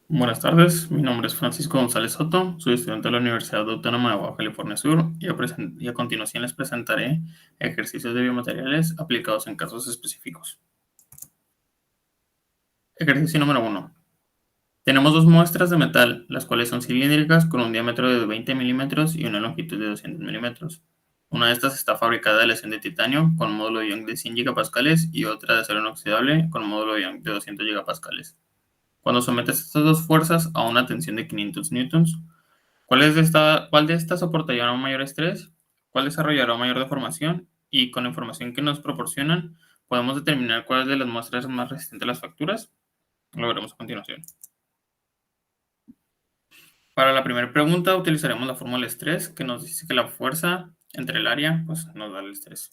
Buenas tardes, mi nombre es Francisco González Soto, soy estudiante de la Universidad Autónoma de Baja California Sur y a continuación les presentaré ejercicios de biomateriales aplicados en casos específicos. Ejercicio número 1. Tenemos dos muestras de metal, las cuales son cilíndricas con un diámetro de 20 milímetros y una longitud de 200 milímetros. Una de estas está fabricada de aleación de titanio con módulo de Young de 100 gigapascales y otra de acero inoxidable con módulo de Young de 200 gigapascales. Cuando sometes estas dos fuerzas a una tensión de 500 newtons, ¿cuál de estas soportaría un mayor estrés? ¿Cuál desarrollará mayor deformación? Y con la información que nos proporcionan, podemos determinar cuál de las muestras es más resistente a las fracturas. Lo veremos a continuación. Para la primera pregunta utilizaremos la fórmula de estrés, que nos dice que la fuerza entre el área pues, nos da el estrés.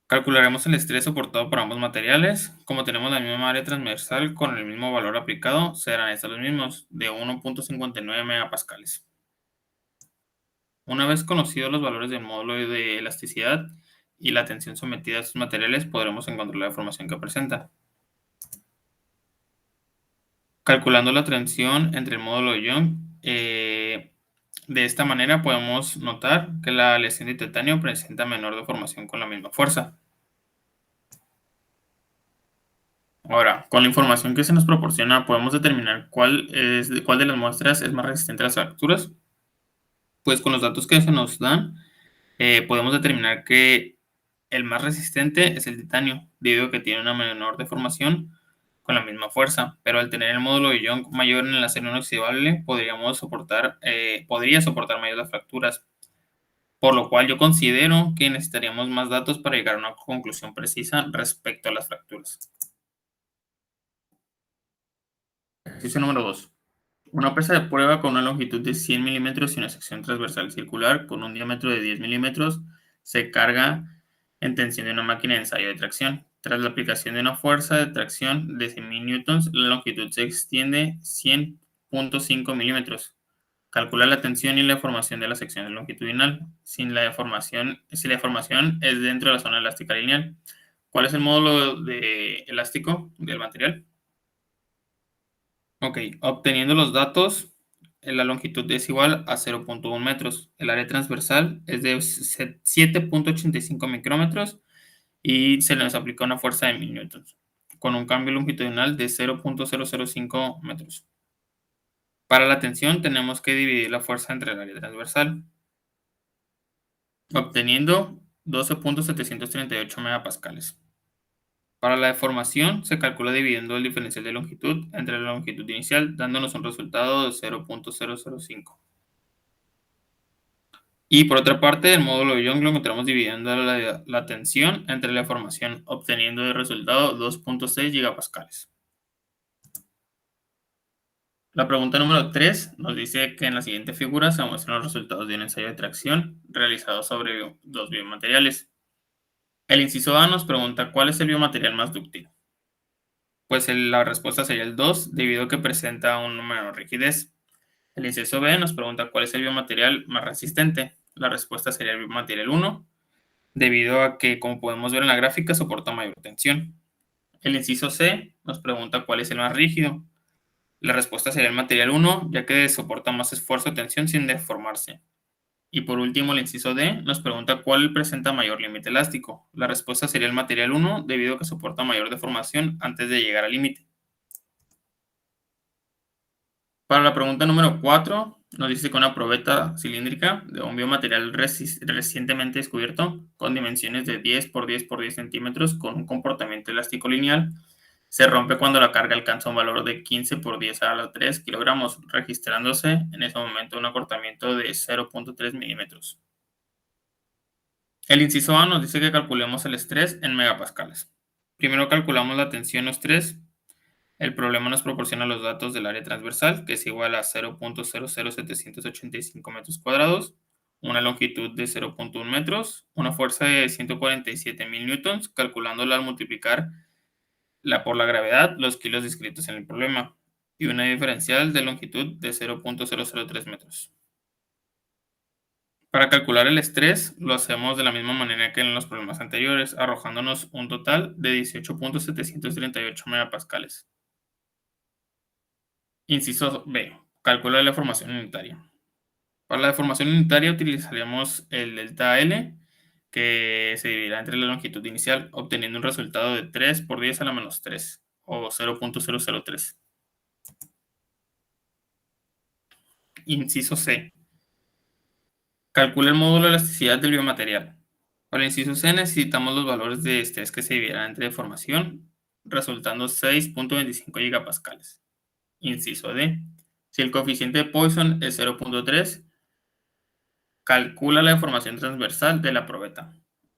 Calcularemos el estrés soportado por ambos materiales. Como tenemos la misma área transversal con el mismo valor aplicado, serán estos los mismos, de 1.59 megapascales. Una vez conocidos los valores del módulo de elasticidad y la tensión sometida a estos materiales, podremos encontrar la deformación que presenta. Calculando la tensión entre el módulo de Young, de esta manera podemos notar que la aleación de titanio presenta menor deformación con la misma fuerza. Ahora, con la información que se nos proporciona, podemos determinar cuál de las muestras es más resistente a las fracturas. Pues con los datos que se nos dan, podemos determinar que el más resistente es el titanio, debido a que tiene una menor deformación con la misma fuerza, pero al tener el módulo de Young mayor en el acero inoxidable, podría soportar mayor las fracturas, por lo cual yo considero que necesitaríamos más datos para llegar a una conclusión precisa respecto a las fracturas. Ejercicio número 2. Una pesa de prueba con una longitud de 100 milímetros y una sección transversal circular con un diámetro de 10 milímetros se carga en tensión de una máquina de ensayo de tracción. Tras la aplicación de una fuerza de tracción de 100.000 newtons, la longitud se extiende 100.5 milímetros. Calcula la tensión y la deformación de la sección longitudinal. Si la deformación es dentro de la zona elástica lineal. ¿Cuál es el módulo de elástico del material? Ok, obteniendo los datos, la longitud es igual a 0.1 metros. El área transversal es de 7.85 micrómetros y se les aplica una fuerza de 1000 newtons, con un cambio longitudinal de 0.005 metros. Para la tensión tenemos que dividir la fuerza entre el área transversal, obteniendo 12.738 megapascales. Para la deformación se calcula dividiendo el diferencial de longitud entre la longitud inicial, dándonos un resultado de 0.005. Y por otra parte, el módulo de Young lo encontramos dividiendo la tensión entre la deformación, obteniendo de resultado 2.6 gigapascales. La pregunta número 3 nos dice que en la siguiente figura se muestran los resultados de un ensayo de tracción realizado sobre dos biomateriales. El inciso A nos pregunta cuál es el biomaterial más dúctil. Pues la respuesta sería el 2, debido a que presenta una menor rigidez. El inciso B nos pregunta cuál es el biomaterial más resistente. La respuesta sería el biomaterial 1, debido a que, como podemos ver en la gráfica, soporta mayor tensión. El inciso C nos pregunta cuál es el más rígido. La respuesta sería el material 1, ya que soporta más esfuerzo o tensión sin deformarse. Y por último, el inciso D nos pregunta cuál presenta mayor límite elástico. La respuesta sería el material 1, debido a que soporta mayor deformación antes de llegar al límite. Para la pregunta número 4, nos dice que una probeta cilíndrica de un biomaterial recientemente descubierto, con dimensiones de 10 por 10 por 10 centímetros, con un comportamiento elástico lineal, se rompe cuando la carga alcanza un valor de 15 por 10 a la 3 kilogramos, registrándose en ese momento un acortamiento de 0.3 milímetros. El inciso A nos dice que calculemos el estrés en megapascales. Primero calculamos la tensión o estrés. El problema nos proporciona los datos del área transversal, que es igual a 0.00785 metros cuadrados, una longitud de 0.1 metros, una fuerza de 147.000 newtons, calculándola al multiplicar por la gravedad, los kilos descritos en el problema, y una diferencial de longitud de 0.003 metros. Para calcular el estrés, lo hacemos de la misma manera que en los problemas anteriores, arrojándonos un total de 18.738 megapascales. Inciso B. Calcula la deformación unitaria. Para la deformación unitaria utilizaríamos el delta L, que se dividirá entre la longitud inicial, obteniendo un resultado de 3 por 10 a la menos 3, o 0.003. Inciso C. Calcula el módulo de elasticidad del biomaterial. Para el inciso C necesitamos los valores de estrés que se dividirán entre deformación, resultando 6.25 gigapascales. Inciso D. Si el coeficiente de Poisson es 0.3, calcula la deformación transversal de la probeta.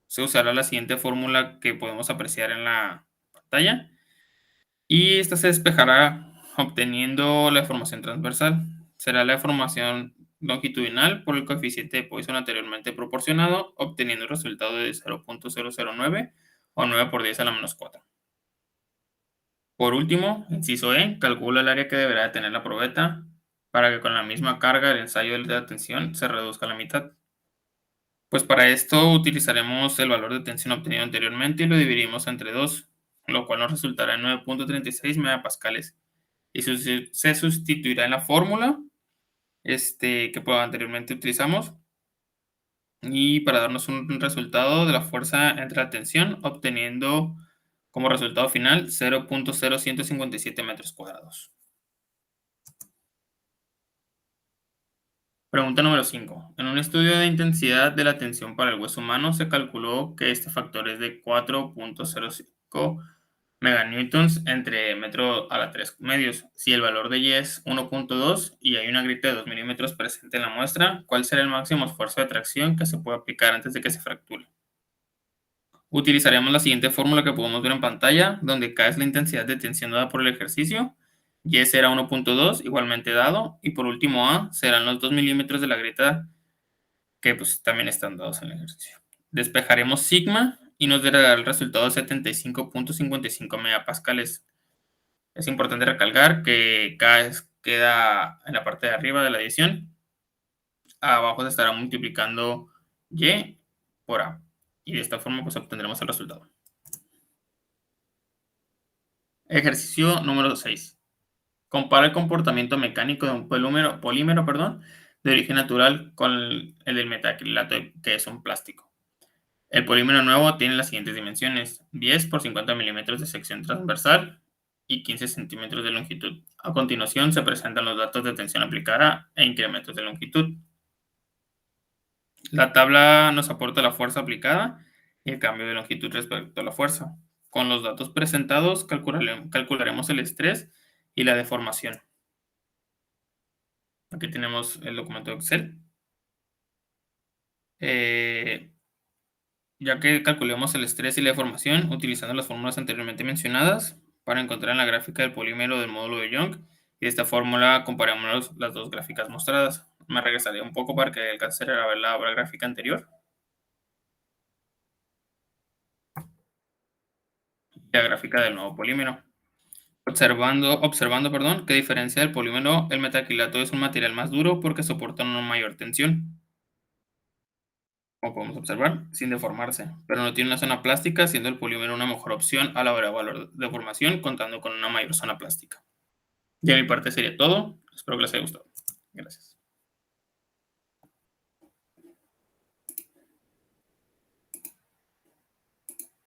Se usará la siguiente fórmula que podemos apreciar en la pantalla y esta se despejará obteniendo la deformación transversal. Será la deformación longitudinal por el coeficiente de Poisson anteriormente proporcionado, obteniendo un resultado de 0.009 o 9 por 10 a la menos 4. Por último, inciso E, calcula el área que deberá tener la probeta para que con la misma carga el ensayo de la tensión se reduzca a la mitad. Pues para esto utilizaremos el valor de tensión obtenido anteriormente y lo dividimos entre 2, lo cual nos resultará en 9.36 megapascales. Y se sustituirá en la fórmula que anteriormente utilizamos. Y para darnos un resultado de la fuerza entre la tensión, obteniendo como resultado final 0.0157 metros cuadrados. Pregunta número 5. En un estudio de intensidad de la tensión para el hueso humano se calculó que este factor es de 4.05 meganewtons entre metro a la 3 medios. Si el valor de Y es 1.2 y hay una grieta de 2 milímetros presente en la muestra, ¿cuál será el máximo esfuerzo de tracción que se puede aplicar antes de que se fracture? Utilizaremos la siguiente fórmula que podemos ver en pantalla, donde K es la intensidad de tensión dada por el ejercicio, Y será 1.2 igualmente dado, y por último A serán los 2 milímetros de la grieta que pues también están dados en el ejercicio. Despejaremos sigma y nos dará el resultado de 75.55 megapascales. Es importante recalcar que K queda en la parte de arriba de la adición. Abajo se estará multiplicando Y por A. Y de esta forma pues obtendremos el resultado. Ejercicio número 6. Compara el comportamiento mecánico de un polímero de origen natural con el del metacrilato, que es un plástico. El polímero nuevo tiene las siguientes dimensiones: 10 por 50 milímetros de sección transversal y 15 centímetros de longitud. A continuación se presentan los datos de tensión aplicada e incrementos de longitud. La tabla nos aporta la fuerza aplicada y el cambio de longitud respecto a la fuerza. Con los datos presentados calcularemos el estrés y la deformación. Aquí tenemos el documento de Excel. Ya que calculemos el estrés y la deformación utilizando las fórmulas anteriormente mencionadas para encontrar en la gráfica del polímero del módulo de Young, y de esta fórmula comparamos las dos gráficas mostradas. Me regresaré un poco para que alcance a ver la gráfica anterior. La gráfica del nuevo polímero. Observando, que a diferencia del polímero, el metacrilato es un material más duro porque soporta una mayor tensión, como podemos observar, sin deformarse, pero no tiene una zona plástica, siendo el polímero una mejor opción a la hora de evaluar deformación, contando con una mayor zona plástica. De mi parte sería todo. Espero que les haya gustado. Gracias.